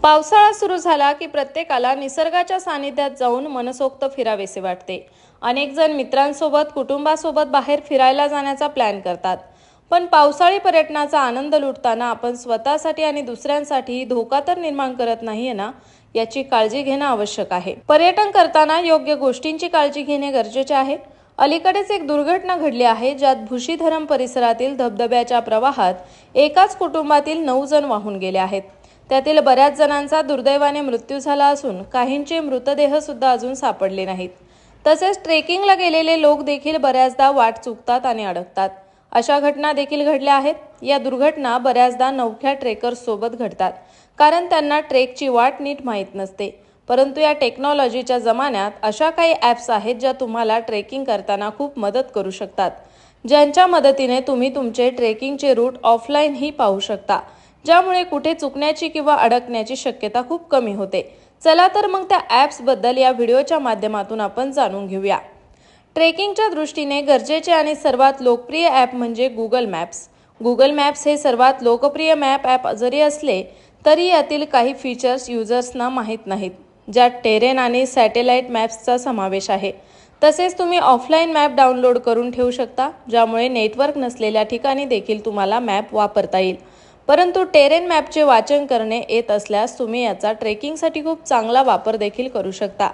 पावसाळा सुरू झाला की प्रत्येकाला निसर्गाच्या सानिध्यात जाऊन मनसोक्त फिरावेसे वाटते। अनेक जण मित्रांसोबत कुटुंबासोबत बाहेर फिरायला जाण्याचा प्लॅन करतात। पण पावसाळी पर्यटनाचा आनंद लुटताना आपण स्वतःसाठी आणि दुसऱ्यांसाठी धोका तर निर्माण करत नाहीये ना, याची काळजी घेणे आवश्यक आहे। पर्यटन करताना योग्य गोष्टींची काळजी घेणे गरजेचे आहे। अलीकडेच एक दुर्घटना घडली आहे, ज्यात भुशी धरण परिसरातील धबधब्याच्या प्रवाहात एकाच कुटुंबातील 9 जण वाहून गेले आहेत। त्यातील बऱ्याच जणांचा दुर्दैवाने मृत्यू झाला असून काहींचे मृतदेह सुद्धा अजून सापडले नाहीत। तसेच ट्रेकिंगला गेलेले लोक देखील बऱ्याचदा वाट चुकतात आणि अडकतात। अशा घटना देखील घडल्या आहेत। या दुर्घटना बऱ्याचदा नवख्या ट्रेकर्स सोबत घडतात, कारण त्यांना ट्रेकची वाट नीट माहीत नसते। परंतु या टेक्नॉलॉजीच्या जमान्यात अशा काही ॲप्स आहेत ज्या तुम्हाला ट्रेकिंग करताना खूप मदत करू शकतात, ज्यांच्या मदतीने तुम्ही तुमचे ट्रेकिंगचे रूट ऑफलाईनही पाहू शकता, ज्यामुळे कुठे चुकण्याची किंवा अडकण्याची शक्यता खूप कमी होते। चला तर मग त्या ॲप्स बद्दल या व्हिडिओच्या माध्यमातून आपण जाणून घेऊया। ट्रेकिंगच्या दृष्टीने गरजेचे आणि सर्वात लोकप्रिय ॲप म्हणजे गुगल मॅप्स। गुगल मॅप्स हे सर्वात लोकप्रिय मॅप ॲप जरी असले तरी यातील काही फीचर्स युजर्सना माहीत नाहीत, ज्यात टेरेन आणि सॅटेलाइट मॅप्सचा समावेश आहे। तसेच तुम्ही ऑफलाईन मॅप डाउनलोड करून ठेवू शकता, ज्यामुळे नेटवर्क नसलेल्या ठिकाणी देखील तुम्हाला मॅप वापरता येईल। परंतु टेरेन मॅपचे वाचन करणे येत असल्यास तुम्ही याचा ट्रेकिंगसाठी खूप चांगला वापर देखील करू शकता।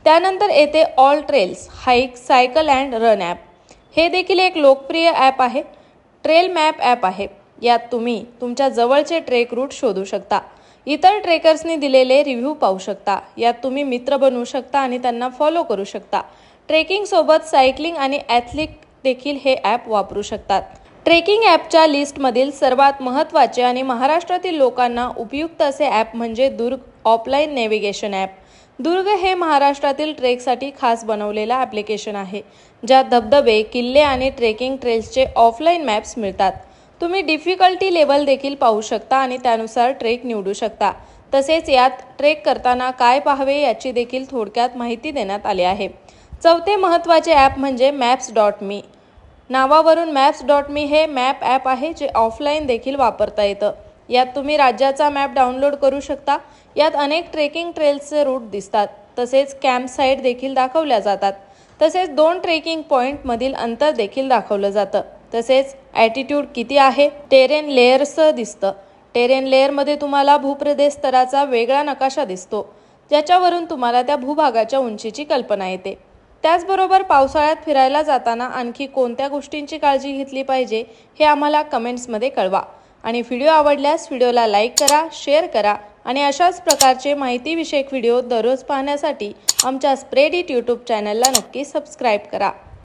त्यानंतर येते all trails, hike, cycle and run app. हे देखील एक लोकप्रिय ॲप आहे। ट्रेल मॅप ॲप आहे। यात तुम्ही तुमच्या जवळचे ट्रेक रूट शोधू शकता, इतर ट्रेकर्सनी दिलेले रिव्ह्यू पाहू शकता। यात तुम्ही मित्र बनवू शकता आणि त्यांना फॉलो करू शकता। ट्रेकिंग सोबत सायकलिंग आणि ॲथलीट देखील हे ॲप वापरू शकतात। ट्रेकिंग ॲपच्या लिस्टमधील सर्वात महत्त्वाचे आणि महाराष्ट्रातील लोकांना उपयुक्त असे ॲप म्हणजे दुर्ग ऑफलाईन नेव्हिगेशन ॲप। दुर्ग हे महाराष्ट्रातील ट्रेकसाठी खास बनवलेला ॲप्लिकेशन आहे, ज्यात धबधबे, किल्ले आणि ट्रेकिंग ट्रेल्सचे ऑफलाईन मॅप्स मिळतात। तुम्ही डिफिकल्टी लेवल देखील पाहू शकता आणि त्यानुसार ट्रेक निवडू शकता। तसेच यात ट्रेक करताना काय पाहावे याची देखील थोडक्यात माहिती देण्यात आली आहे। चौथे महत्त्वाचे ॲप म्हणजे maps.me। नावावरून maps.me हे मॅप ॲप आहे, जे ऑफलाईन देखील वापरता येतं। यात तुम्ही राज्याचा मॅप डाउनलोड करू शकता। यात अनेक ट्रेकिंग ट्रेल्सचे रूट दिसतात, तसेच कॅम्प साईट देखील दाखवल्या जातात। तसेच 2 ट्रेकिंग पॉईंटमधील अंतर देखील दाखवलं जातं। तसेच ॲटिट्यूड किती आहे, टेरेन लेअर्सचं दिसतं। टेरेन लेअरमध्ये तुम्हाला भूप्रदेश स्तराचा वेगळा नकाशा दिसतो, ज्याच्यावरून तुम्हाला त्या भूभागाच्या उंचीची कल्पना येते। त्याचबरोबर पावसाळ्यात फिरायला जाताना आणखी कोणत्या गोष्टींची काळजी घेतली पाहिजे हे आम्हाला कमेंट्समध्ये कळवा। आणि व्हिडिओ आवडल्यास व्हिडिओला लाईक करा, शेअर करा आणि अशाच प्रकारचे माहितीविषयक व्हिडिओ दररोज पाहण्यासाठी आमच्या स्प्रेड इट यूट्यूब चॅनलला नक्की सबस्क्राईब करा।